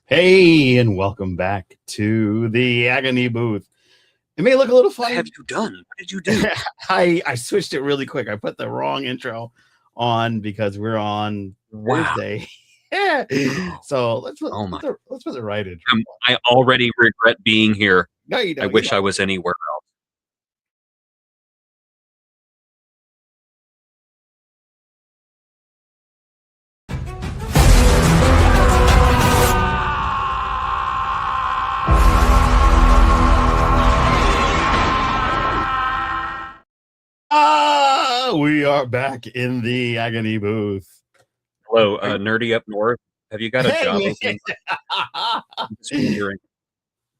Hey, and welcome back to the Agony Booth. It may look a little funny. What have you done? What did you do? I switched it really quick. I put the wrong intro on because we're on Thursday. So let's put the right intro. I already regret being here. No, you don't. I wish I was anywhere else. We are back in the Agony Booth. Hello, Nerdy Up North. Have you got a job opening? I'm just wondering.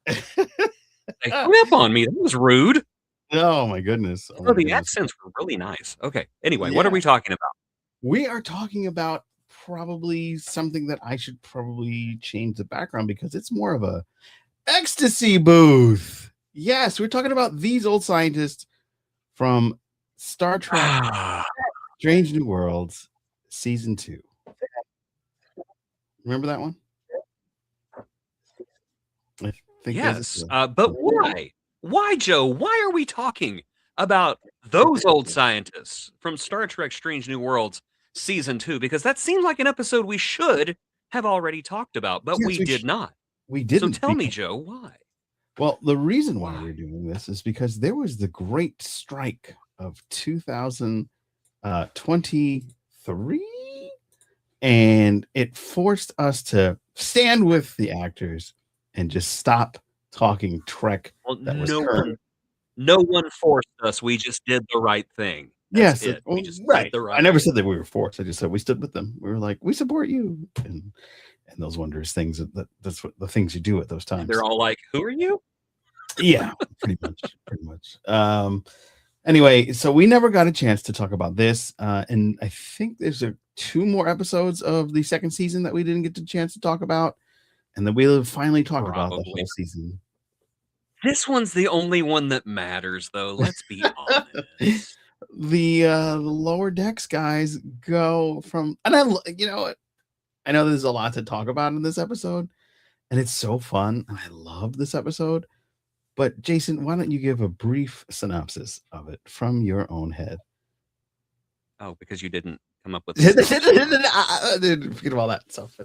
They hung up on me. That was rude. Oh my goodness. The accents were really nice. Okay. Anyway, what are we talking about? We are talking about probably something that I should probably change the background because it's more of a ecstasy booth. Yes, we're talking about these old scientists from Star Trek Strange New Worlds Season 2. Remember that one? I think yes, but why? Why, Joe? Why are we talking about those old scientists from Star Trek Strange New Worlds Season 2? Because that seems like an episode we should have already talked about, but we did not. We didn't. So tell me, Joe, why? Well, the reason why we're doing this is because there was the great strike of 2023, and it forced us to stand with the actors and just stop talking Trek. Well, no one forced us. We just did the right thing. That's yes, we just right. Did the right I never thing. said that we were forced. I just said we stood with them. We were like, we support you, and those wondrous things. That's what the things you do at those times. They're all like, "Who are you?" Yeah, pretty much. Anyway, so we never got a chance to talk about this, and I think there's 2 more episodes of the second season that we didn't get the chance to talk about, and then we'll finally talk about the whole season. This one's the only one that matters, though. Let's be honest. The Lower Decks guys go from, and I know there's a lot to talk about in this episode, and it's so fun, and I love this episode. But Jason, why don't you give a brief synopsis of it from your own head? Oh, because you didn't come up with forget all that stuff.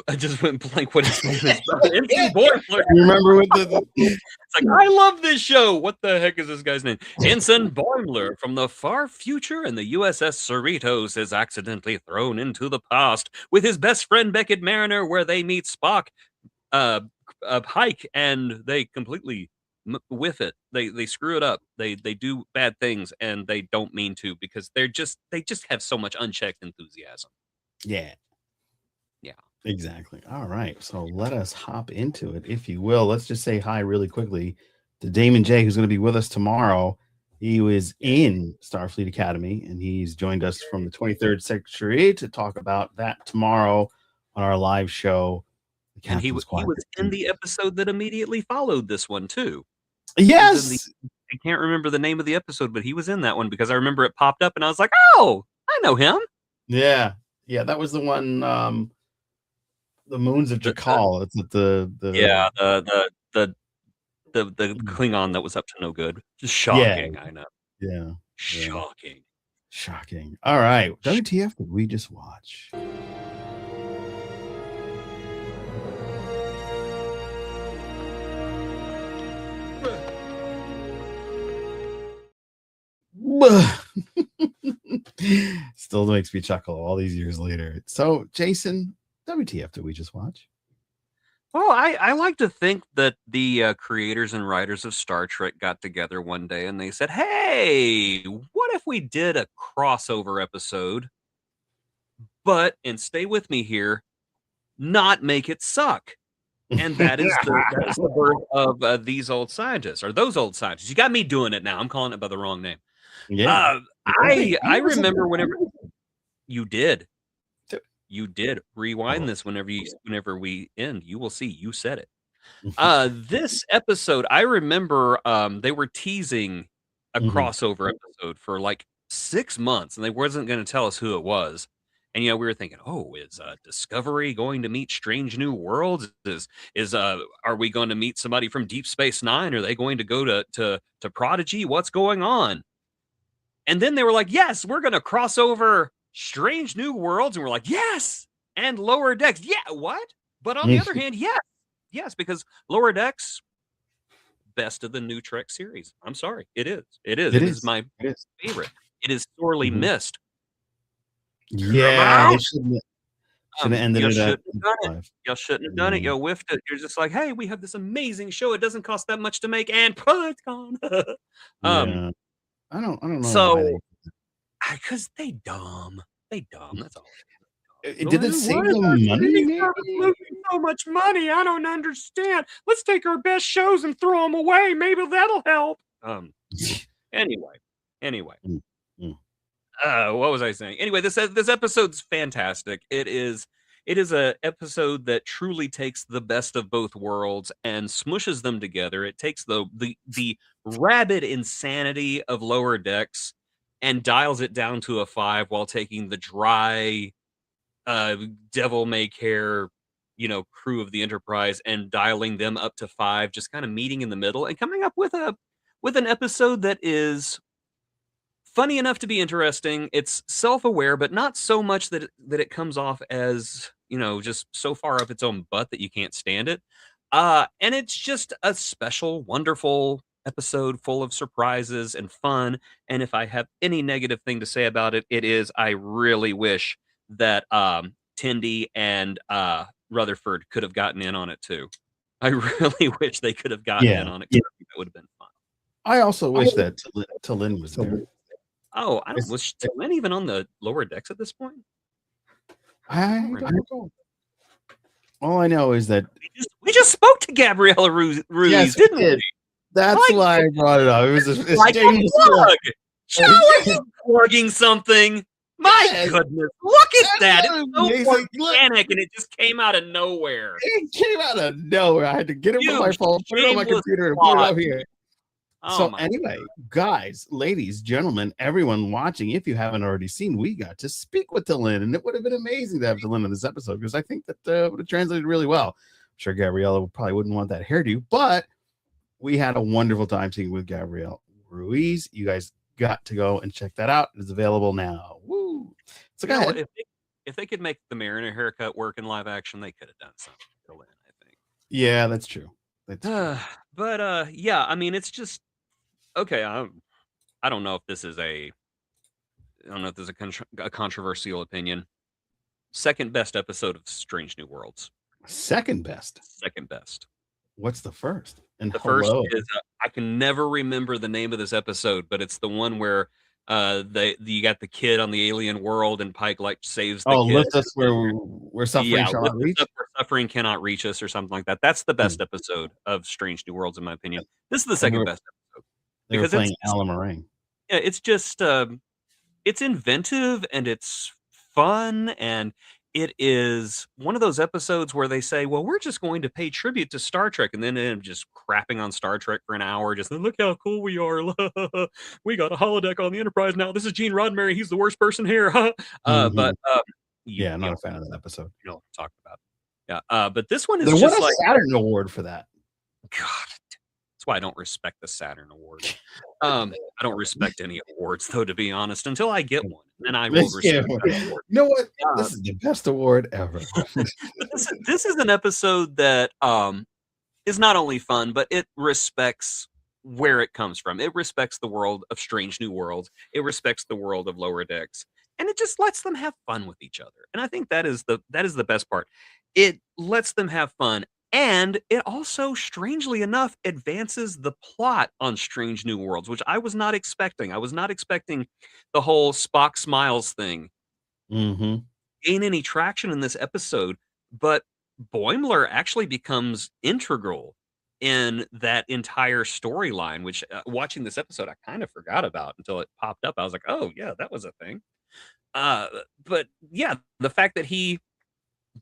I just went blank. What his name is? Ensign Boimler. You remember what it's like, I love this show. What the heck is this guy's name? Ensign Boimler from the far future, and the USS Cerritos is accidentally thrown into the past with his best friend Beckett Mariner, where they meet Spock, Pike, and they completely whiff it. They screw it up. They do bad things, and they don't mean to because they just have so much unchecked enthusiasm. Yeah. Exactly. All right. So let us hop into it, if you will. Let's just say hi really quickly to Damon J, who's going to be with us tomorrow. He was in Starfleet Academy, and he's joined us from the 23rd Century to talk about that tomorrow on our live show. And he was in the episode that immediately followed this one, too. Yes. I can't remember the name of the episode, but he was in that one because I remember it popped up, and I was like, oh, I know him. Yeah. That was the one... The Moons of Jakal. It's the Klingon that was up to no good. Just shocking. Yeah. I know. Yeah. Shocking. All right. WTF did we just watch? Still makes me chuckle all these years later. So, Jason, WTF did we just watch? Well, I like to think that the creators and writers of Star Trek got together one day and they said, hey, what if we did a crossover episode, but, and stay with me here, not make it suck? And that is the birth of these old scientists, or those old scientists. You got me doing it now. I'm calling it by the wrong name. Yeah. I remember whenever you did. T- You did. Rewind Oh. this whenever we end. You will see. You said it. This episode, I remember they were teasing a Mhm. crossover episode for like 6 months, and they wasn't going to tell us who it was. And we were thinking, oh, is Discovery going to meet Strange New Worlds? Are we going to meet somebody from Deep Space Nine? Are they going to go to Prodigy? What's going on? And then they were like, yes, we're going to cross over Strange New Worlds, and we're like, yes, and Lower Decks. Yeah, what? But on the other hand, yes, because Lower Decks, best of the new Trek series. I'm sorry, it is. It is my favorite. It is sorely missed. Yeah, they shouldn't have ended it at Y'all shouldn't have done it. Y'all whiffed it. You're just like, hey, we have this amazing show. It doesn't cost that much to make, and it's gone. Yeah. I don't know. So, because they dumb. That's all. Did it save them money? Losing so much money. I don't understand. Let's take our best shows and throw them away. Maybe that'll help. Anyway. What was I saying? Anyway, this episode's fantastic. It is a episode that truly takes the best of both worlds and smushes them together. It takes the rabid insanity of Lower Decks and dials it down to a 5 while taking the dry devil may care crew of the Enterprise and dialing them up to 5, just kind of meeting in the middle and coming up with an episode that is funny enough to be interesting. It's self-aware, but not so much that it comes off as just so far up its own butt that you can't stand it. And it's just a special, wonderful episode full of surprises and fun. And if I have any negative thing to say about it, it is I really wish that Tindy and Rutherford could have gotten in on it too. I really wish they could have gotten in on it. Yeah. That would have been fun. I also wish that T'Lyn was there. Oh, was T'Lyn even on the Lower Decks at this point? I don't know. All I know is that we just spoke to Gabriella Ruiz, didn't we? That's why I brought it up. It was a like a plug. Show plugging something. My goodness, look at that. It's so organic, and it just came out of nowhere. It came out of nowhere. I had to get it from my phone, put it on my computer, and put it up here. So anyway, guys, ladies, gentlemen, everyone watching, if you haven't already seen, we got to speak with T'Lyn, and it would have been amazing to have T'Lyn in this episode because I think that would have translated really well. I'm sure Gabriella probably wouldn't want that hairdo, but we had a wonderful time speaking with Gabrielle Ruiz. You guys got to go and check that out. It's available now. Woo! So go ahead. If they could make the Mariner haircut work in live action, they could have done something. T'Lyn, I think. Yeah, that's true. But yeah, I mean, it's just okay. I don't know if this is a controversial opinion. Second best episode of Strange New Worlds. Second best. What's the first? And the first is I can never remember the name of this episode, but it's the one where you got the kid on the alien world and Pike saves the kid. Lift us where suffering cannot reach. Where suffering cannot reach us, or something like that. That's the best episode of Strange New Worlds, in my opinion. This is the second best episode because playing Alan Moraine. Yeah, it's just it's inventive and it's fun, and it is one of those episodes where they say, well, we're just going to pay tribute to Star Trek, and then end up just crapping on Star Trek for an hour. Just look how cool we are. We got a holodeck on the Enterprise now. This is Gene Roddenberry. He's the worst person here. But I'm not a fan of that episode. You know, talk about it. Yeah. But this one is just like a Saturn Award for that. God, that's why I don't respect the Saturn Award. I don't respect any awards, though, to be honest, until I get one. And I will respect that award. You know what? This is the best award ever. This is an episode that is not only fun, but it respects where it comes from. It respects the world of Strange New Worlds. It respects the world of Lower Decks. And it just lets them have fun with each other. And I think that is the best part. It lets them have fun. And it also, strangely enough, advances the plot on Strange New Worlds, which I was not expecting. I was not expecting the whole Spock smiles thing gain any traction in this episode. But Boimler actually becomes integral in that entire storyline, which watching this episode, I kind of forgot about until it popped up. I was like, oh, yeah, that was a thing. Uh, but yeah, the fact that he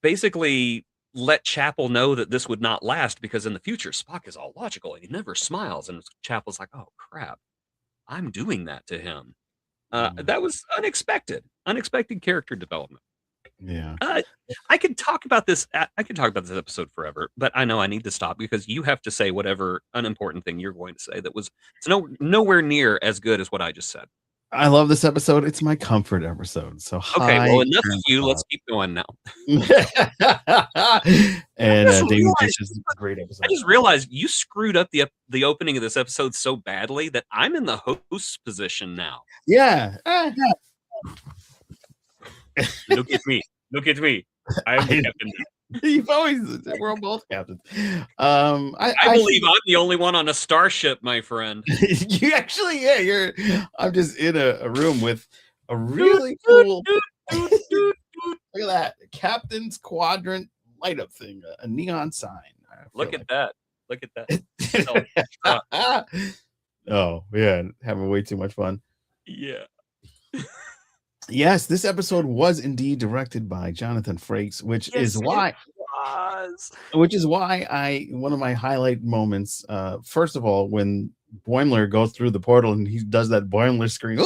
basically let Chapel know that this would not last because in the future, Spock is all logical and he never smiles. And Chapel's like, oh, crap, I'm doing that to him. That was unexpected character development. Yeah. I could talk about this. I could talk about this episode forever, but I know I need to stop because you have to say whatever unimportant thing you're going to say that was nowhere near as good as what I just said. I love this episode. It's my comfort episode. So okay, well, enough of you. Let's keep going now. And David Fish is a great episode. I just realized you screwed up the opening of this episode so badly that I'm in the host position now. Yeah. Look at me. Look at me. I'm the captain. We're both captains. I believe I'm the only one on a starship, my friend. You actually, yeah, I'm just in a room with a really cool. Look at that, captain's quadrant light up thing, a neon sign. Look at that. Look at that. Oh yeah, having way too much fun. Yeah. Yes, this episode was indeed directed by Jonathan Frakes, which is why one of my highlight moments. First of all, when Boimler goes through the portal and he does that Boimler scream.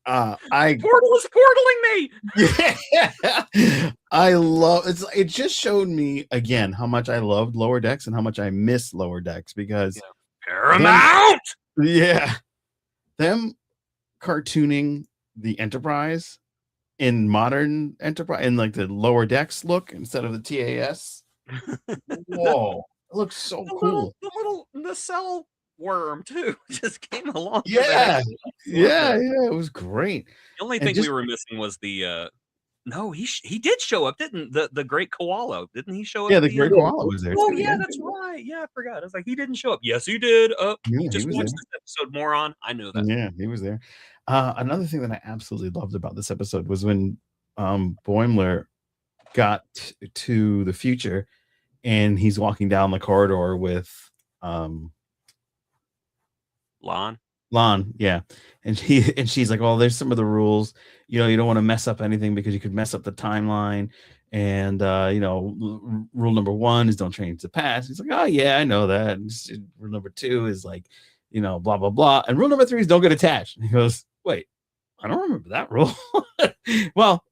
Portal is portaling me. Yeah, I love it. It just showed me again how much I loved Lower Decks and how much I miss Lower Decks because Paramount. Them cartooning the Enterprise in modern Enterprise in like the Lower Decks look instead of the TAS. Whoa, it looks so cool. The little nacelle worm too just came along. Yeah, it was great. The only thing we were missing was the no, he did show up, didn't the great koala? Didn't he show up? Yeah, the great koala was there. Oh yeah, that's right. Yeah, I forgot. I was like, he didn't show up. Yes, he did. Just watch this episode, moron. I know that. Yeah, he was there. Another thing that I absolutely loved about this episode was when Boimler got to the future and he's walking down the corridor with Lon, yeah, and she's like, "Well, there's some of the rules. You don't want to mess up anything because you could mess up the timeline. And rule number 1 is don't change the past." He's like, "Oh yeah, I know that." And rule number 2 is like, blah blah blah. And rule number 3 is don't get attached. And he goes, "Wait, I don't remember that rule." Well,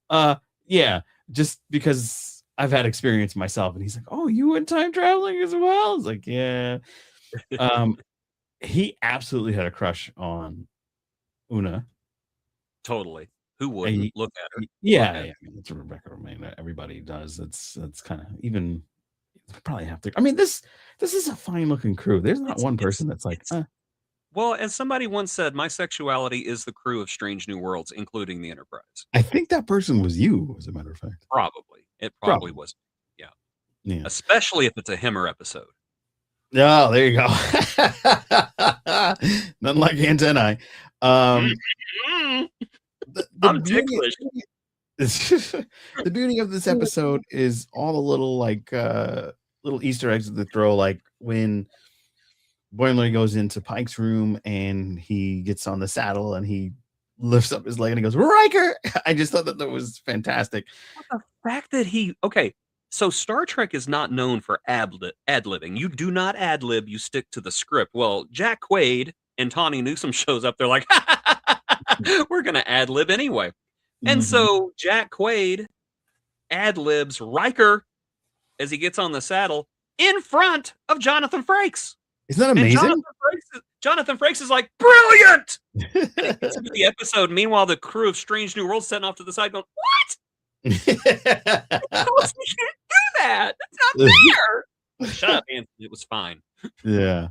yeah, just because I've had experience myself. And he's like, "Oh, you went time traveling as well?" I was like, "Yeah." He absolutely had a crush on Una. Totally. Who wouldn't look at her? Yeah. I mean, it's Rebecca Romaine. Everybody does. That's kind of even probably have to. I mean, this is a fine looking crew. There's not one person that's like. Well, as somebody once said, my sexuality is the crew of Strange New Worlds, including the Enterprise. I think that person was you, as a matter of fact. Probably. It probably was. Yeah. Especially if it's a Himmer episode. Oh, there you go. Nothing like antennae. I'm ticklish. The beauty of this episode is all the little little Easter eggs that they throw, like when Boimler goes into Pike's room and he gets on the saddle and he lifts up his leg and he goes, "Riker!" I just thought that was fantastic. The fact that so Star Trek is not known for ad-libbing. You do not ad-lib, you stick to the script. Well, Jack Quaid and Tawny Newsome shows up. They're like, we're going to ad-lib anyway. And so Jack Quaid ad-libs Riker as he gets on the saddle in front of Jonathan Frakes. Isn't that amazing? Jonathan Frakes is like, brilliant! The episode. Meanwhile, the crew of Strange New Worlds setting off to the side going, what? You can't do that. That's not fair. Shut up, Anthony. It was fine. Yeah.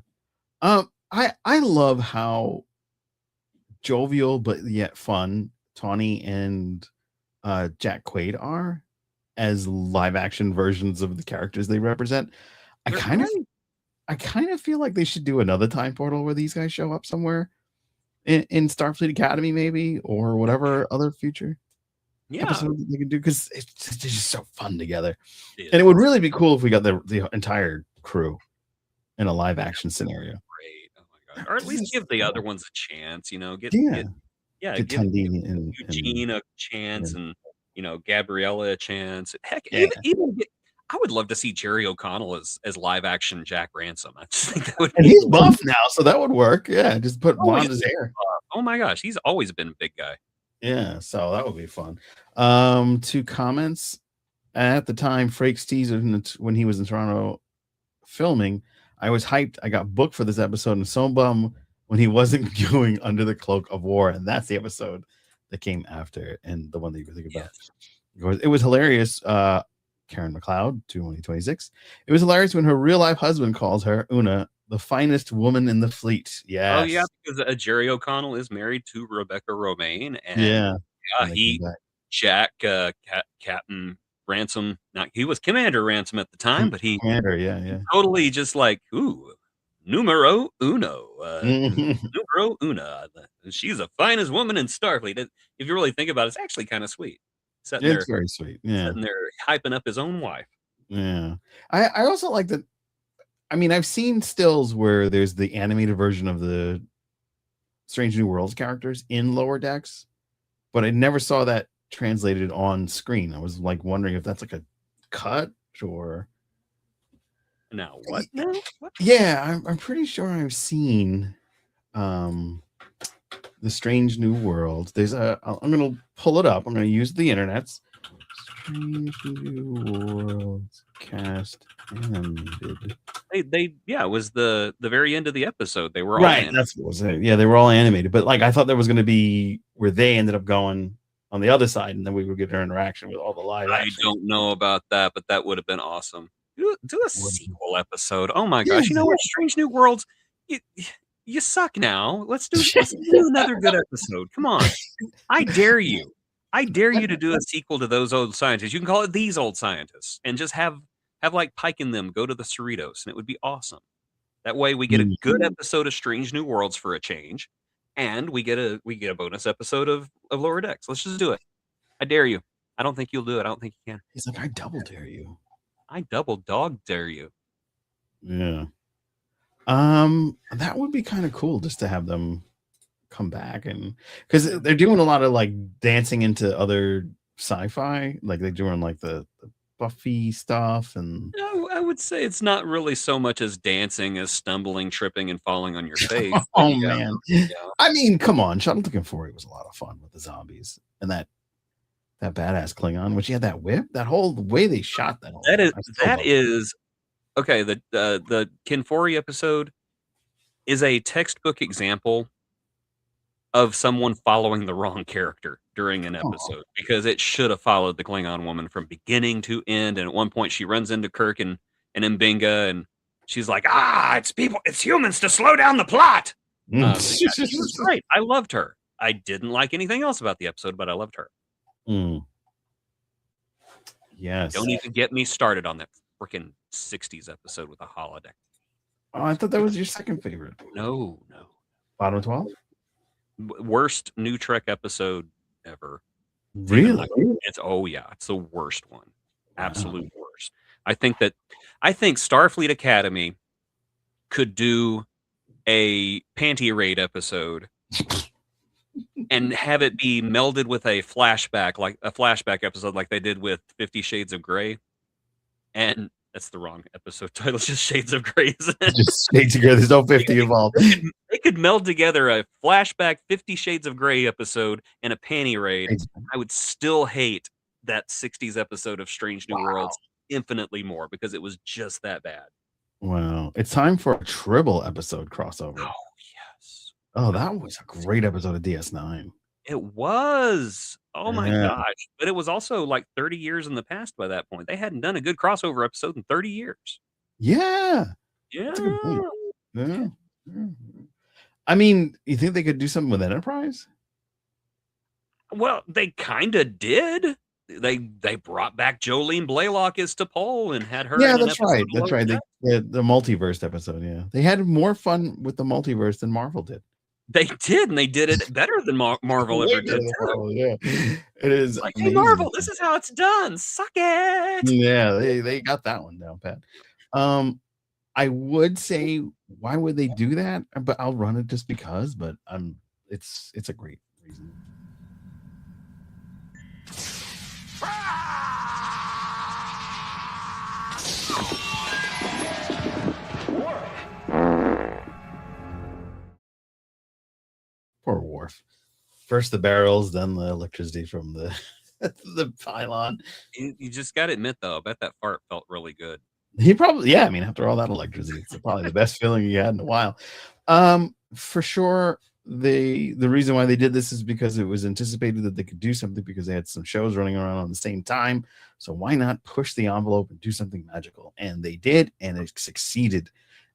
I love how jovial but yet fun Tawny and Jack Quaid are as live action versions of the characters they represent. I kind of feel like they should do another time portal where these guys show up somewhere in Starfleet Academy, maybe, or whatever other future. episode that they could do because it's just so fun together. It And it would is really be cool if we got the entire crew in a live action scenario. great. Oh my gosh. Or at least give the other ones a chance, you know, get Yeah, get give Tundine and Eugene a chance yeah. and Gabriella a chance. Heck, Yeah. even get, I would love to see Jerry O'Connell as live action Jack Ransom. I just think that would And be he's buff now, so that would work. Yeah, just put Oh, blonde his hair. oh my gosh, he's always been a big guy. Yeah, so that would be fun. 2 comments. At the time, Frakes teased when he was in Toronto filming, I was hyped. I got booked for this episode and so bummed when he wasn't going Under the Cloak of War. And that's the episode that came after and the one that you think about. Yes. It was hilarious. Karen McLeod, 2026. It was hilarious when her real life husband calls her, Una, the finest woman in the fleet. Yes. Oh, yeah, because Jerry O'Connell is married to Rebecca Romaine. And yeah, Jack, Captain Ransom, he was Commander Ransom at the time, but he totally just like, ooh, numero uno. Numero una. She's the finest woman in Starfleet. If you really think about it, it's actually kind of sweet. It's very sweet. Yeah. Sitting there hyping up his own wife. Yeah. I also like that. I mean, I've seen stills where there's the animated version of the Strange New Worlds characters in Lower Decks, but I never saw that translated on screen. I was like wondering if that's like a cut or. Now what? No. What? Yeah, I'm pretty sure I've seen the Strange New World. I'm gonna pull it up. I'm gonna use the internet's Strange New Worlds cast animated. It was the very end of the episode. They were all right. That's what was it. Yeah, they were all animated. But like I thought there was gonna be where they ended up going on the other side, and then we would get our interaction with all the live action. I don't know about that, but that would have been awesome. Do a sequel episode. Oh my gosh! You know what? Strange New Worlds. You suck now. Let's do another good episode. Come on. I dare you. I dare you to do a sequel to those old scientists. You can call it These Old Scientists and just have like Pike and them go to the Cerritos, and it would be awesome. That way we get a good episode of Strange New Worlds for a change, and we get a bonus episode of Lower Decks. Let's just do it. I dare you. I don't think you'll do it. I don't think you can. He's like, I double dare you. I double dog dare you. Yeah. That would be kind of cool just to have them come back, and because they're doing a lot of like dancing into other sci-fi, like they're doing like the Buffy stuff. And no, I would say it's not really so much as dancing as stumbling, tripping, and falling on your face. Oh man. I mean, come on, Shuttle to Conforti was a lot of fun with the zombies and that badass Klingon, which he had that whip, that whole way they shot that. That is okay. The Kinfori episode is a textbook example of someone following the wrong character during an episode because it should have followed the Klingon woman from beginning to end. And at one point, she runs into Kirk and Mbinga, and she's like, it's humans to slow down the plot. She was great. I loved her. I didn't like anything else about the episode, but I loved her. Yes. Don't even get me started on that freaking 60s episode with a holodeck. Oh, I thought that was your second favorite. No. Bottom 12? Worst new Trek episode ever. Really? It's the worst one. Absolute worst. I think Starfleet Academy could do a panty raid episode and have it be melded with a flashback episode like they did with 50 Shades of Grey. And that's the wrong episode title. It's just Shades of Grey. Just Shades of Grey. There's no 50 involved. They could meld together a flashback 50 Shades of Grey episode and a panty raid. I would still hate that 60s episode of Strange New Worlds infinitely more because it was just that bad. Wow. It's time for a Tribble episode crossover. Oh, yes. Oh, that was a great episode of DS9. It was. Oh my gosh. But it was also like 30 years in the past by that point. They hadn't done a good crossover episode in 30 years. Yeah. That's a good point. Yeah. I mean, you think they could do something with Enterprise? Well, they kind of did. They brought back Jolene Blaylock as T'Pol and had her. Yeah, that's right. The multiverse episode. Yeah, they had more fun with the multiverse than Marvel did. They did, and they did it better than Marvel Way ever better did than too. Marvel, yeah. It is Like, hey, amazing. Marvel, this is how it's done. Suck it. Yeah, they got that one down pat. I would say, why would they do that? But I'll run it just because. But it's a great reason. Poor Worf. First the barrels, then the electricity from the the pylon. You just got to admit, though, I bet that fart felt really good. He probably, yeah. I mean, after all that electricity, it's probably the best feeling he had in a while. For sure. The reason why they did this is because it was anticipated that they could do something because they had some shows running around on the same time. So why not push the envelope and do something magical? And they did, and it succeeded.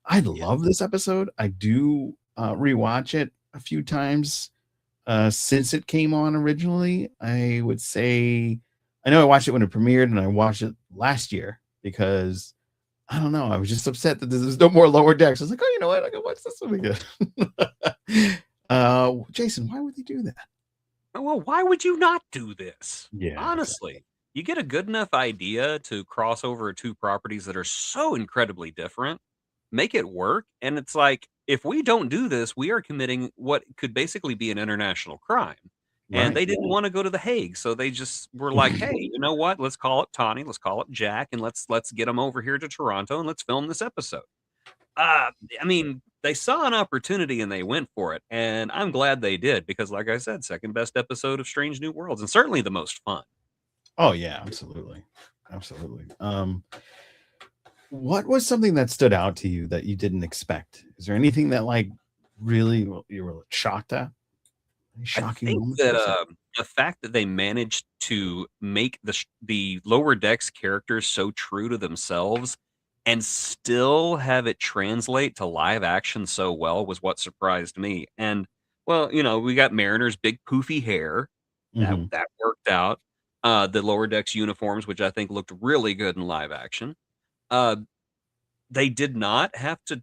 I love this episode. I do rewatch it a few times since it came on originally. I would say, I know I watched it when it premiered, and I watched it last year because I don't know. I was just upset that there's no more Lower Decks. I was like, oh, you know what? I can watch this one again. Jason, why would they do that? Well, why would you not do this? Yeah, Honestly, you get a good enough idea to cross over two properties that are so incredibly different, make it work. And it's like, if we don't do this, we are committing what could basically be an international crime. And right. they didn't want to go to The Hague, so they just were like, "Hey, you know what? Let's call it Tawny, let's call it Jack, and let's get them over here to Toronto, and let's film this episode." I mean, they saw an opportunity and they went for it, and I'm glad they did because, like I said, second best episode of Strange New Worlds, and certainly the most fun. Oh yeah, absolutely, absolutely. What was something that stood out to you that you didn't expect? Is there anything that like really you were shocked at? Any I shocking think moments? that the fact that they managed to make the Lower Decks characters so true to themselves and still have it translate to live action so well was what surprised me. And well, we got Mariner's big poofy hair that Mhm. that worked out. The Lower Decks uniforms, which I think looked really good in live action. Uh, they did not have to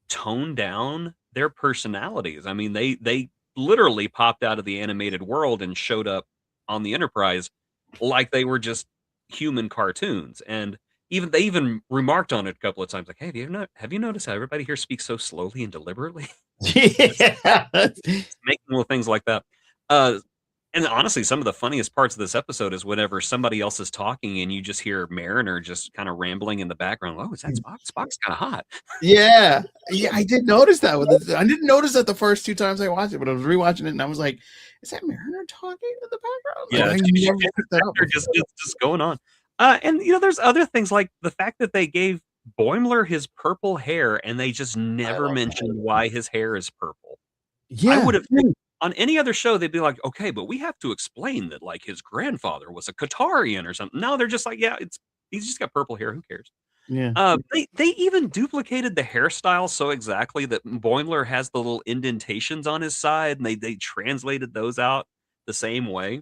tone down their personalities. I mean, they literally popped out of the animated world and showed up on the Enterprise like they were just human cartoons. And they even remarked on it a couple of times, like, "Hey, have you noticed how everybody here speaks so slowly and deliberately?" Yeah. Making little things like that. Uh, and honestly, some of the funniest parts of this episode is whenever somebody else is talking and you just hear Mariner just kind of rambling in the background. Oh, is that Spock? Spock's kind of hot. Yeah, yeah, I did notice that with it. I didn't notice that the first two times I watched it, but I was rewatching it and I was like, "Is that Mariner talking in the background?" Like Yeah, I never picked that up they're before. just going on. And there's other things like the fact that they gave Boimler his purple hair and they just I never love that. mentioned why his hair is purple. I Yeah, would have think on any other show they'd be like, okay, but we have to explain that like his grandfather was a Qatarian or something. No, they're just like, yeah, he's just got purple hair. Who cares? yeah, They even duplicated the hairstyle so exactly that Boimler has the little indentations on his side, and they translated those out the same way.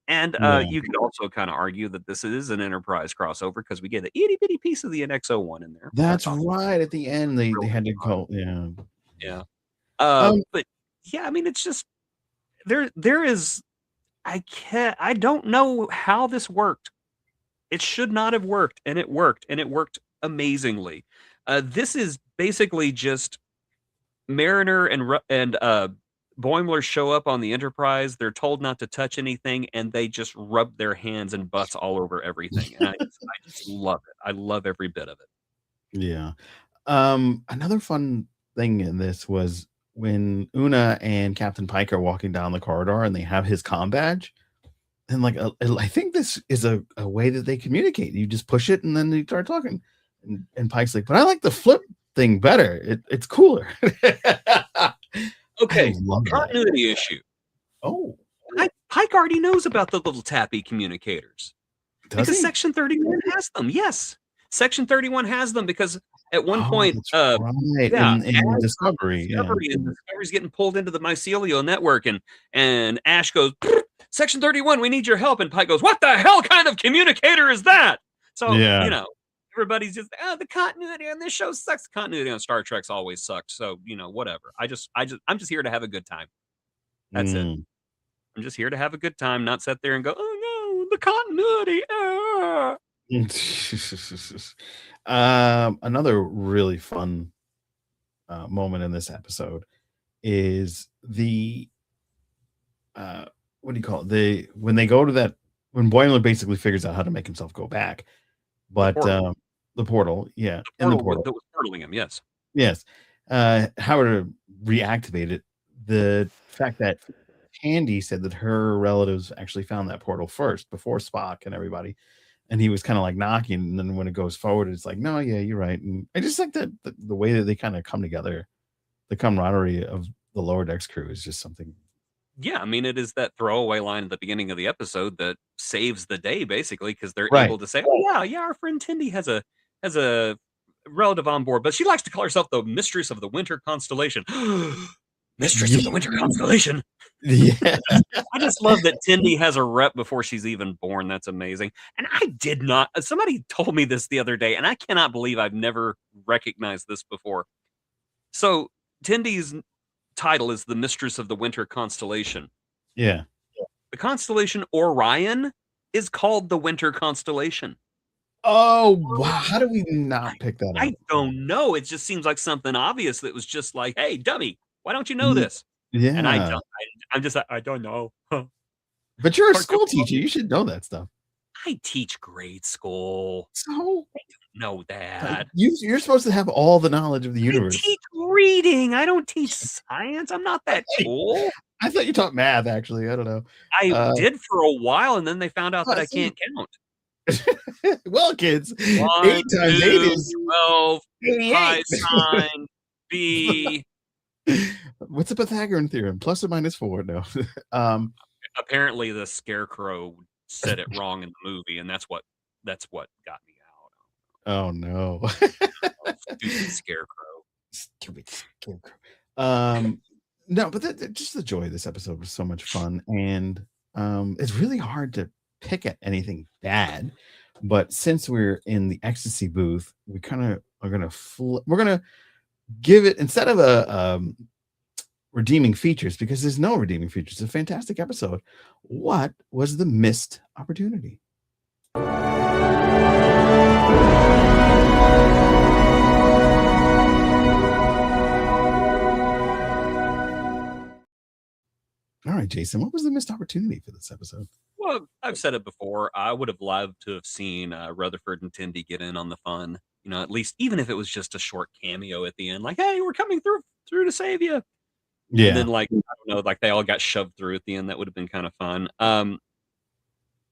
And yeah. you could also kind of argue that this is an Enterprise crossover because we get an itty bitty piece of the NX-01 in there. That's That's awesome. right. At the end, they Really had to fun. go. Yeah. Yeah. Um. But yeah, I mean, it's just there is I don't know how this worked. It should not have worked, and it worked amazingly. This is basically just Mariner and Boimler show up on the Enterprise. They're told not to touch anything, and they just rub their hands and butts all over everything. And I just love it. I love every bit of it. Yeah. Another fun thing in this was when Una and Captain Pike are walking down the corridor and they have his comm badge. And like, I think this is a way that they communicate. You just push it and then you start talking. And Pike's like, but I like the flip thing better. It's cooler. I Okay, love that. continuity issue. Oh, Pike already knows about the little tappy communicators. does Because he? Section 31 has them. Yes. Section 31 has them because at one Oh, point, that's right. yeah, In Discovery, yeah. And Discovery's getting pulled into the mycelial network, and Ash goes, Section 31, we need your help. And Pike goes, what the hell kind of communicator is that? So, Yeah. everybody's just the continuity on this show sucks. Continuity on Star Trek's always sucked. So whatever. I'm just here to have a good time. That's it. Mm. I'm just here to have a good time, not sit there and go, oh no, the continuity. Another really fun moment in this episode is the what do you call it? When they go to that, when Boimler basically figures out how to make himself go back, but the portal, yeah, the portal that was portaling him, yes. Yes. How to reactivate it. The fact that Tandy said that her relatives actually found that portal first before Spock and everybody. And he was kind of like knocking. And then when it goes forward, it's like, no, yeah, you're right. And I just like that the way that they kind of come together, the camaraderie of the Lower Decks crew is just something. Yeah, I mean, it is that throwaway line at the beginning of the episode that saves the day, basically, because they're able to say, "Oh yeah, our friend Tindy has a relative on board, but she likes to call herself the Mistress of the Winter Constellation." Mistress of the Winter Constellation. Yeah, I just love that Tindy has a rep before she's even born. That's amazing. And I did not. Somebody told me this the other day, and I cannot believe I've never recognized this before. So Tindy's title is the Mistress of the Winter Constellation. Yeah. The constellation Orion is called the Winter Constellation. Oh, wow. How do we not pick that up? I don't know. It just seems like something obvious that was just like, hey, dummy, why don't you know this? Yeah. And I don't. I'm just like, I don't know. But you're a school teacher. You should know that stuff. I teach grade school. So I don't know that. You're supposed to have all the knowledge of the universe. I teach reading. I don't teach science. I'm not that cool. I thought you taught math, actually. I don't know. I did for a while, and then they found out that I can't count. Well, kids, 1, 8 times 8 is 12. Pi sine b. What's the Pythagorean theorem? Plus or minus 4? No. Apparently, the Scarecrow said it wrong in the movie, and that's what got me out. Oh no! Stupid Scarecrow. Stupid Scarecrow. No, but just the joy of this episode was so much fun, and it's really hard to pick at anything bad. But since we're in the ecstasy booth, we kind of are gonna we're gonna give it, instead of a redeeming features, because there's no redeeming features. It's a fantastic episode. What was the missed opportunity? All right, Jason, what was the missed opportunity for this episode? Well, I've said it before. I would have loved to have seen Rutherford and Tindy get in on the fun. At least even if it was just a short cameo at the end, like, hey, we're coming through to save you. Yeah. And then, like, I don't know, like they all got shoved through at the end. That would have been kind of fun.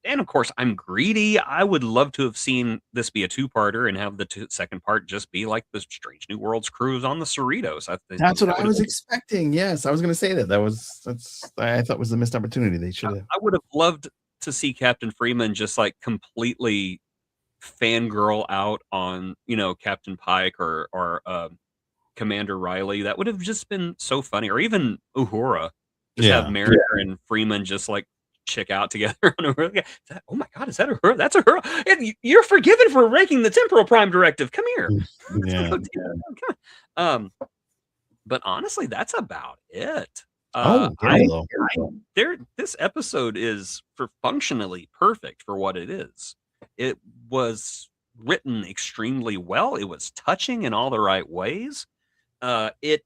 And of course, I'm greedy. I would love to have seen this be a two-parter and have the second part just be like the Strange New Worlds cruise on the Cerritos. That's what I was expecting. Yes, I was going to say that. I thought was the missed opportunity. They should have. I would have loved to see Captain Freeman just like completely fangirl out on Captain Pike or Commander Riley. That would have just been so funny. Or even Uhura. Just have Mariner and Freeman just like chick out together on Uhura. Oh my God, is that Uhura? That's Uhura. You're forgiven for breaking the temporal prime directive. Come here. Yeah. But honestly, that's about it. This episode is functionally perfect for what it is. It was written extremely well. It was touching in all the right ways. It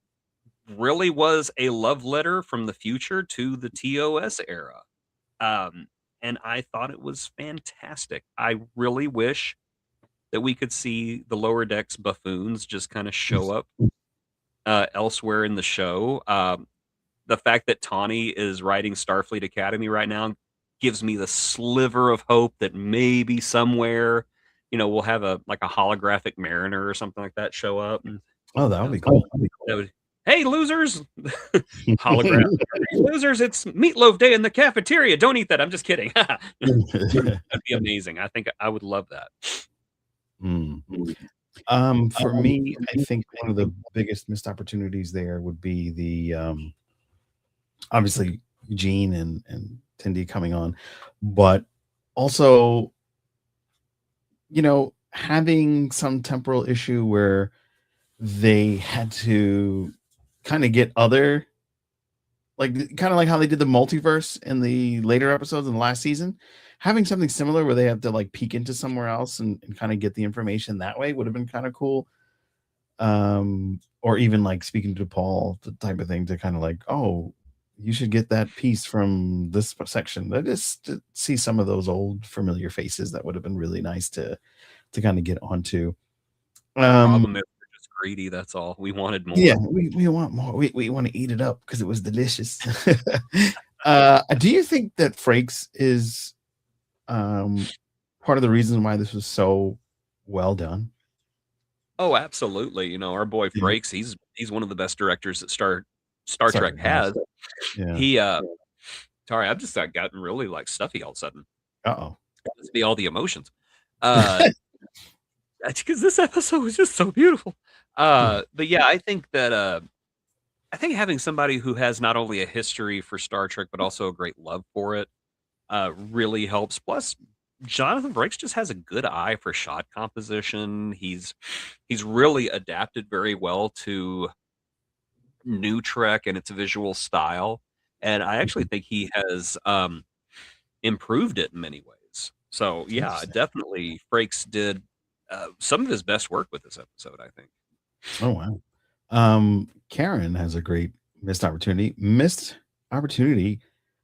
really was a love letter from the future to the TOS era. And I thought it was fantastic. I really wish that we could see the Lower Decks buffoons just kind of show up elsewhere in the show. The fact that Tawny is writing Starfleet Academy right now gives me the sliver of hope that maybe somewhere, we'll have a holographic Mariner or something like that show up. And, that would be cool. Hey, losers! Hologram. Hey, losers, it's Meatloaf Day in the cafeteria. Don't eat that. I'm just kidding. That'd be amazing. I think I would love that. For me, I think one of the biggest missed opportunities there would be the obviously Gene and Tindy coming on, but also, having some temporal issue where they had to kind of get other, like kind of like how they did the multiverse in the later episodes in the last season, having something similar where they have to like peek into somewhere else and kind of get the information that way would have been kind of cool. Or even like speaking to Paul, the type of thing to kind of like, oh, you should get that piece from this section. I just to see some of those old familiar faces that would have been really nice to kind of get onto. Problem is we're just greedy. That's all. We wanted more. Yeah, we want more. We want to eat it up because it was delicious. Do you think that Frakes is part of the reason why this was so well done? Oh, absolutely. You know, our boy Yeah. Frakes, he's one of the best directors that Star Sorry, Trek has. Yeah. He sorry, I've just gotten really like stuffy all of a sudden. Uh-oh. That must be all the emotions. Because this episode was just so beautiful. But yeah, I think that I think having somebody who has not only a history for Star Trek but also a great love for it really helps. Plus, Jonathan Frakes just has a good eye for shot composition. He's really adapted very well to new Trek and its visual style, and I actually think he has improved it in many ways. So yeah, definitely Frakes did some of his best work with this episode, I think. Oh wow. Karen has a great missed opportunity.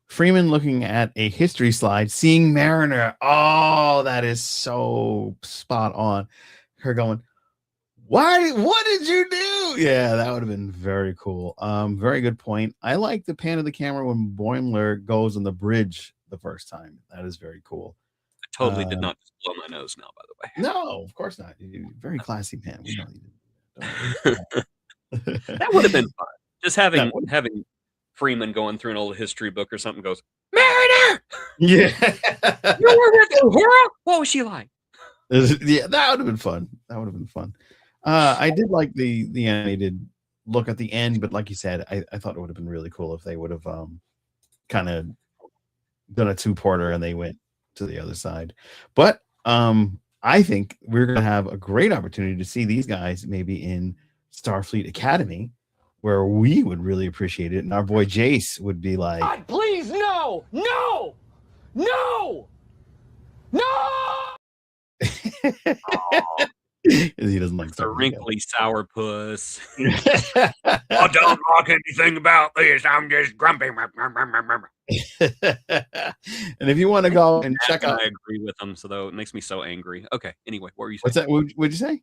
Freeman looking at a history slide, seeing Mariner. Oh, that is so spot on. Her going, what did you do? Yeah, that would have been very cool. Very good point. I like the pan of the camera when Boimler goes on the bridge the first time. That is very cool. I totally did not just blow my nose now, by the way. No, of course not. You're very classy, man. We know you did. That would have been fun. Just having Freeman going through an old history book or something goes, Mariner! Yeah. You were with Uhura? What was she like? Yeah, that would have been fun. I did like the animated look at the end, but like you said, I thought it would have been really cool if they would have kind of done a two-parter and they went to the other side. But I think we're gonna have a great opportunity to see these guys maybe in Starfleet Academy, where we would really appreciate it, and our boy Jace would be like, God, please, no! he doesn't like the wrinkly sourpuss. I don't like anything about this. I'm just grumpy. And if you want to go and check out, I agree with him, so though it makes me so angry. Okay, anyway, what were you saying? What's that? What'd you say?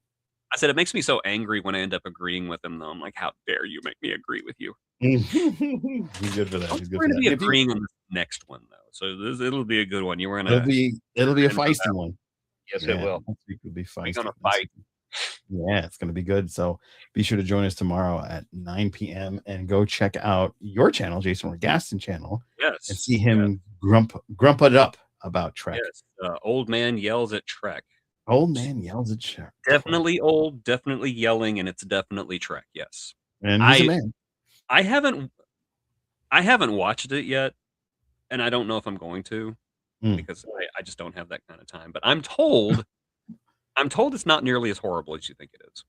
I said it makes me so angry when I end up agreeing with him, though. I'm like, how dare you make me agree with you? He's good for that. We're going to be agreeing on the next one, though, so it'll be a good one. You were gonna. It'll be a feisty one. Yes, it will. Next week will be feisty. We're gonna fight. Yeah, it's gonna be good. So be sure to join us tomorrow at 9 p.m. and go check out your channel, Jason Regaston channel. Yes, and see him grump it up about Trek. Yes, old man yells at Trek. Old man yells at Trek. Definitely old, definitely yelling, and it's definitely Trek. Yes, and he's a man. I haven't watched it yet, and I don't know if I'm going to because I just don't have that kind of time. But I'm told it's not nearly as horrible as you think it is.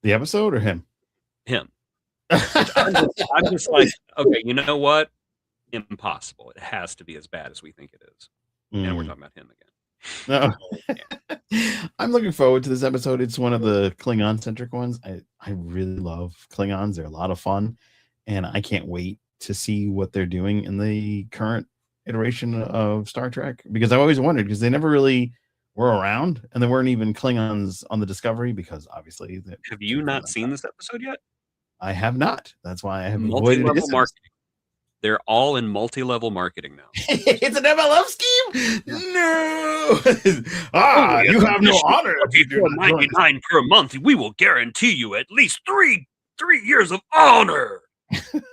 The episode or him? Him. I'm just like, okay, you know what? Impossible. It has to be as bad as we think it is. And we're talking about him again. No. I'm looking forward to this episode. It's one of the Klingon centric ones. I really love Klingons. They're a lot of fun, and I can't wait to see what they're doing in the current iteration of Star Trek, because I've always wondered, because they never really were around, and there weren't even Klingons on the Discovery, because obviously have you not seen this episode yet? I have not. That's why I have avoided it. Marketing. They're all in multi-level marketing now. It's an MLM scheme? No. You have no honor. $4.99 per month. We will guarantee you at least three years of honor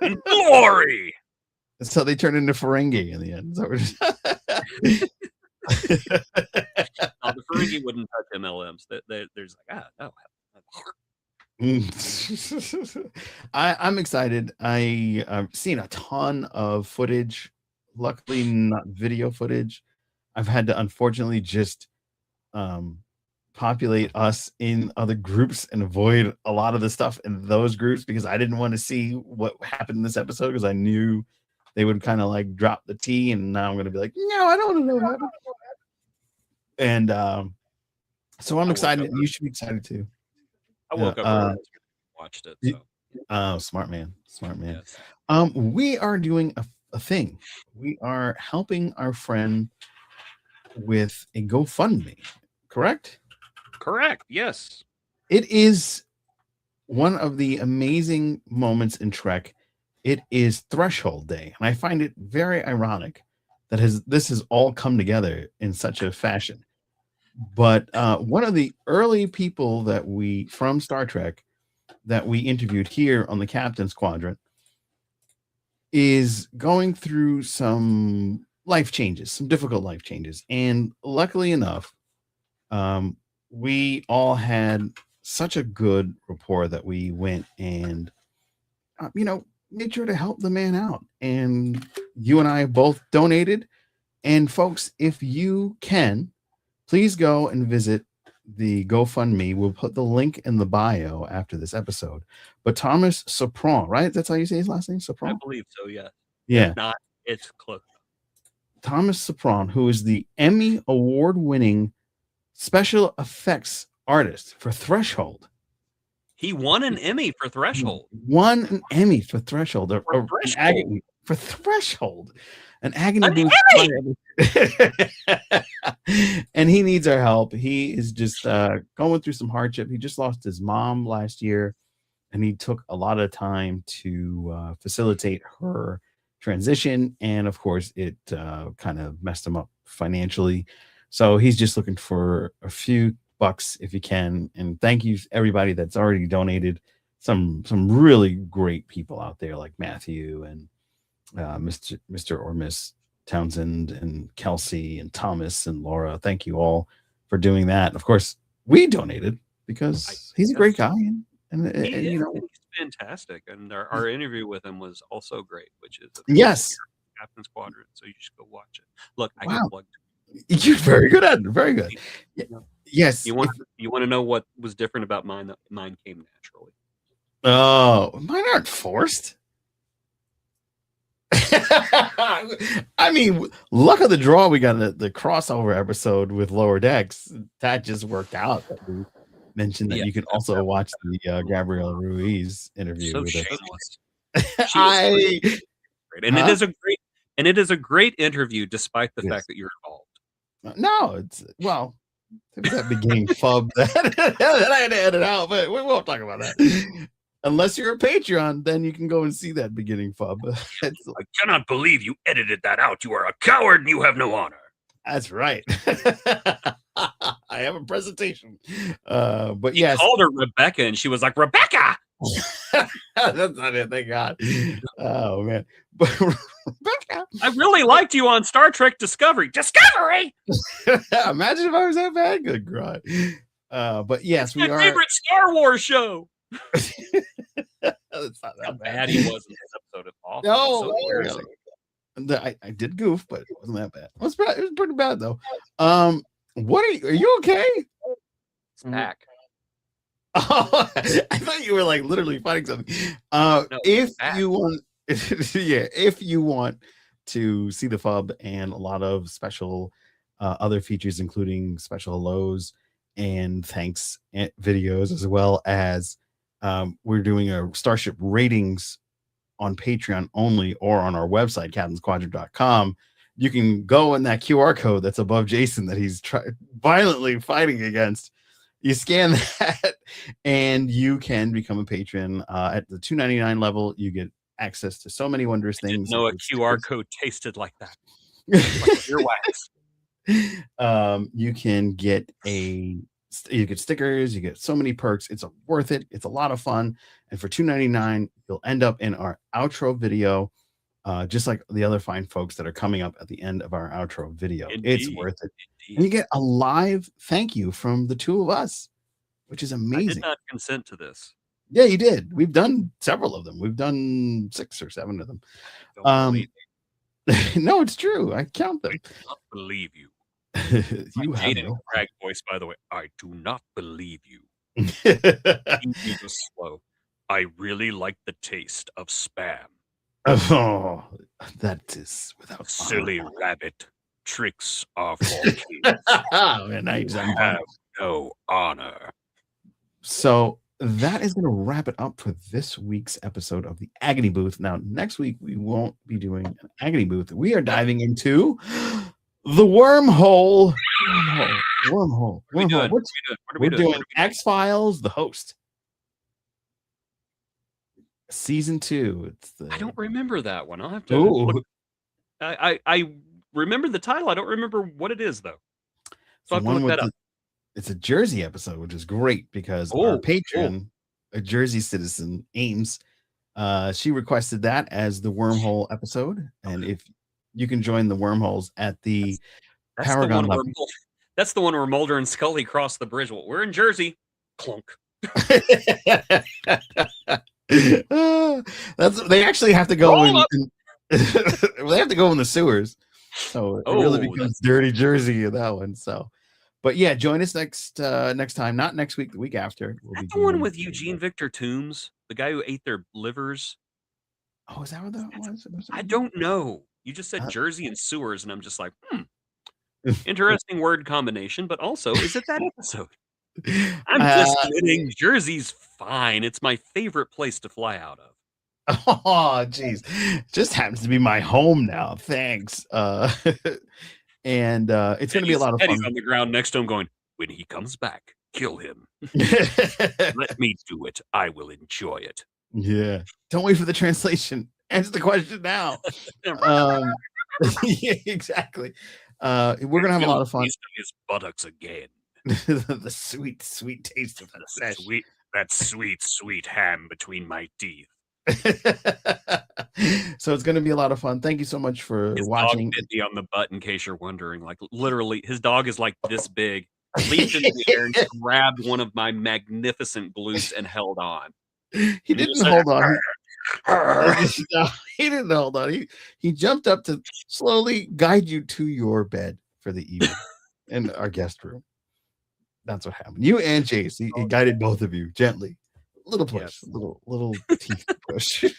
and glory. So they turn into Ferengi in the end. So the Ferengi wouldn't touch MLMs. There's like, no. I'm excited. I've seen a ton of footage, luckily not video footage. I've had to unfortunately just populate us in other groups and avoid a lot of the stuff in those groups because I didn't want to see what happened in this episode because I knew they would kind of like drop the T, and now I'm going to be like, no, I don't want to know what happened. And so I'm excited. You should be excited too. I woke up early and watched it. So. Oh, smart man. Yes. We are doing a thing. We are helping our friend with a GoFundMe, correct? Correct. Yes. It is one of the amazing moments in Trek. It is Threshold Day, and I find it very ironic that this has all come together in such a fashion. But one of the early people that from Star Trek that we interviewed here on the Captain's Quadrant is going through some life changes, some difficult life changes. And luckily enough, we all had such a good rapport that we went and, made sure to help the man out. And you and I both donated. And folks, if you can, please go and visit the GoFundMe. We'll put the link in the bio after this episode. But Thomas Sopron, right? That's how you say his last name, Sopron? I believe so, yeah. Yeah. If not, it's close. Thomas Sopron, who is the Emmy award-winning special effects artist for Threshold. He won an Emmy for Threshold. Won an Emmy for Threshold. For Threshold. An agony boost. And he needs our help. He is just going through some hardship. He just lost his mom last year, and he took a lot of time to facilitate her transition. And of course, it kind of messed him up financially. So he's just looking for a few bucks if you can. And thank you everybody that's already donated. Some really great people out there like Matthew and Mr. or Miss Townsend and Kelsey and Thomas and Laura. Thank you all for doing that. Of course, we donated because he's a great guy, and he's fantastic. And our interview with him was also great, which is Captain's Quadrant. So you should go watch it. Look, I got plugged. You're very good at it. Very good. Yes. You want to know what was different about mine? That mine came naturally. Oh, mine aren't forced. I mean, luck of the draw, we got the crossover episode with Lower Decks. That just worked out. We mentioned that you can also watch the Gabrielle Ruiz interview. So with shameless. It is a great interview, despite the fact that you're involved. No, it was that beginning fub that I had to edit out, but we won't talk about that. Unless you're a Patreon, then you can go and see that beginning fub. I cannot believe you edited that out. You are a coward and you have no honor. That's right. I have a presentation. But yes. He called her Rebecca, and she was like, Rebecca! That's not it, thank God. Oh, man. But Rebecca! I really liked you on Star Trek Discovery. Discovery! Imagine if I was that bad. Good God. But yes, it's my favorite Star Wars show. That's not that bad he was in this episode at all. No, I did goof, but it wasn't that bad. It was pretty bad though. What are you okay? It's back. Oh, I thought you were like literally fighting something. If you want, if you want to see the FUB and a lot of special other features, including special hellos and thanks videos, as well as we're doing a Starship ratings on Patreon only or on our website, captainsquadrant.com. You can go in that QR code that's above Jason that he's violently fighting against. You scan that and you can become a patron. At the $2.99 level, you get access to so many wondrous things. No, a QR code tasted like that. Like earwax. You can get you get stickers, you get so many perks. It's worth it. It's a lot of fun. And for $2.99, you'll end up in our outro video, just like the other fine folks that are coming up at the end of our outro video. Indeed. It's worth it. Indeed. And you get a live thank you from the two of us, which is amazing. I did not consent to this. Yeah, you did. We've done several of them. We've done 6 or 7 of them. No, it's true. I count them. I don't believe you. You have Jaden no. Crag voice, by the way. I do not believe you. You go slow. I really like the taste of spam. Oh, that is without Silly honor. rabbit. Tricks are for kids. Man, now you You just having have fun. no honor. So that is going to wrap it up for this week's episode of the Agony Booth. Now, next week we won't be doing an Agony Booth. We are diving into the wormhole. Wormhole. What are we doing? What What are we're we doing? doing X-Files, The Host. Season 2. It's the I don't remember that one. I'll have to Ooh. look. I remember the title. I don't remember what it is though. So I have to look that up. It's a Jersey episode, which is great because our patron, a Jersey citizen, Ames, she requested that as the wormhole episode. And if you can join the wormholes at the Paragon level. That's the one where Mulder and Scully cross the bridge. Well, we're in Jersey. Clunk. They actually have to go in, they have to go in the sewers. So it really becomes Dirty Jersey in that one. So, but yeah, join us next time, not next week, the week after. We'll the one with Eugene Victor Toombs, the guy who ate their livers. Oh, is that what that was? I don't know. You just said Jersey and sewers, and I'm just like, interesting word combination, but also, is it that episode? I'm just kidding. Jersey's fine. It's my favorite place to fly out of. Oh, geez. Just happens to be my home now. Thanks. And it's going to be a lot of fun. Eddie's on the ground next to him going, when he comes back, kill him. Let me do it. I will enjoy it. Yeah. Don't wait for the translation. Answer the question now. Yeah, exactly. We're going to have a lot of fun. His buttocks again. The sweet, sweet taste of that sweet ham between my teeth. So it's going to be a lot of fun. Thank you so much for watching. Dog bit me on the butt, in case you're wondering. Like, literally, his dog is like this big. Leaped into the air and grabbed one of my magnificent glutes and held on. He didn't hold on. He didn't hold on. He jumped up to slowly guide you to your bed for the evening in our guest room. That's what happened. You and Jace, he guided both of you gently. Little push, yes. little teeth push. Your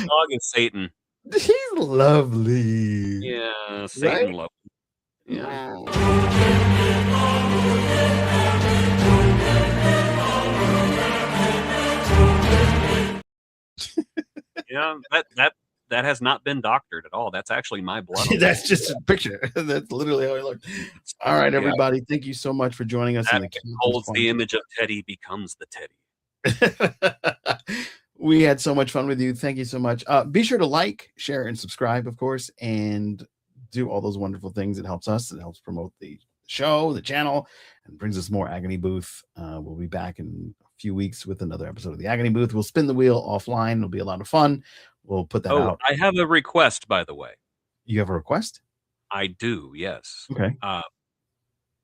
dog is Satan. He's lovely. Yeah, Satan lovely. Yeah. Yeah, that has not been doctored at all. That's actually my blood. That's just a picture. That's literally how he looked. All right, everybody. Thank you so much for joining us. That holds the image of Teddy becomes the Teddy. We had so much fun with you. Thank you so much. Be sure to like, share, and subscribe, of course, and do all those wonderful things. It helps us. It helps promote the show, the channel, and brings us more Agony Booth. We'll be back in a few weeks with another episode of the Agony Booth. We'll spin the wheel offline. It'll be a lot of fun. We'll put that out. I have a request, by the way. You have a request? I do, yes. Okay.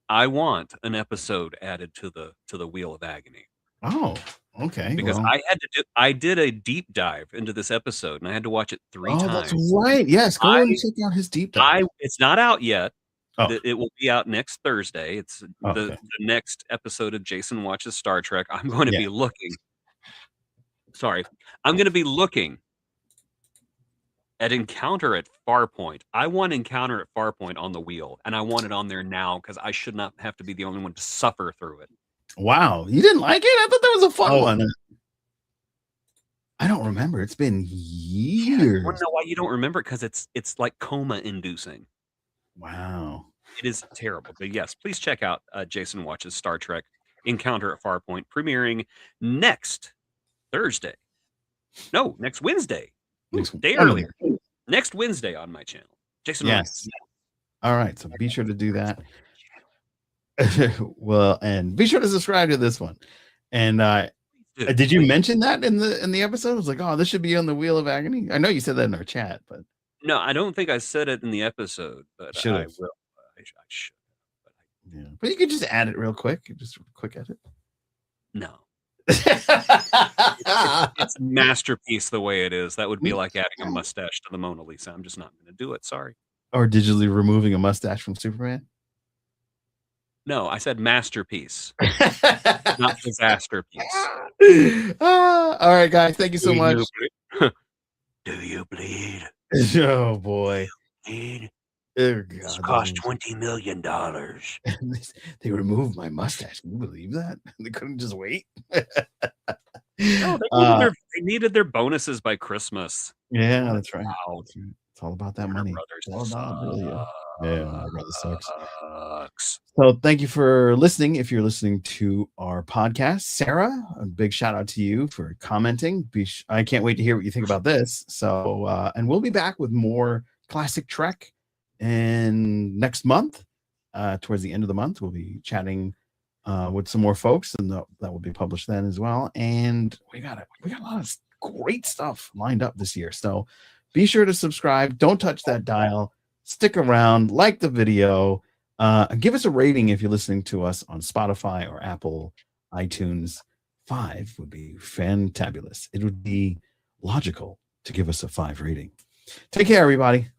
I want an episode added to the Wheel of Agony. Oh, okay. Because I did a deep dive into this episode, and I had to watch it 3 times. That's right. Yes, go ahead and check out his deep dive. It's not out yet. Oh. It will be out next Thursday. It's the next episode of Jason Watches Star Trek. I'm going to be looking. Sorry. I'm going to be looking at Encounter at Farpoint. I want Encounter at Farpoint on the wheel, and I want it on there now because I should not have to be the only one to suffer through it. Wow. You didn't like it? I thought that was a fun one. I don't remember. It's been years. I don't know why you don't remember it, because it's like coma inducing. Wow. It is terrible. But yes, please check out Jason Watches Star Trek Encounter at Farpoint, premiering next Thursday. No, next Wednesday. Day earlier. Next Wednesday on my channel. Jason Watches. All right. So be sure to do that. Well, and be sure to subscribe to this one. And did you mention that in the episode? I was like, oh, this should be on the Wheel of Agony. I know you said that in our chat, but no, I don't think I said it in the episode, but I will. I should. But you could just add it real quick. Just quick edit. No. It's masterpiece the way it is. That would be like adding a mustache to the Mona Lisa. I'm just not going to do it. Sorry. Or digitally removing a mustache from Superman? No, I said masterpiece, not disaster piece. All right, guys. Thank you so much. Do you bleed? Oh boy. Bleed? Oh, This God, cost $20 million. they removed my mustache. Can you believe that? They couldn't just wait. No, they needed their bonuses by Christmas. Yeah, that's right. Wow. That's right. It's all about that Warner money. Brothers It's all about it, really. Yeah, Warner Brothers sucks. sucks. So thank you for listening. If you're listening to our podcast, Sarah, a big shout out to you for commenting. I can't wait to hear what you think about this. So, and we'll be back with more classic Trek. And next month, towards the end of the month, we'll be chatting with some more folks, and that will be published then as well. And we got a lot of great stuff lined up this year. So be sure to subscribe. Don't touch that dial. Stick around. Like the video. Give us a rating if you're listening to us on Spotify or Apple iTunes. 5 would be fantabulous. It would be logical to give us a 5 rating. Take care, everybody.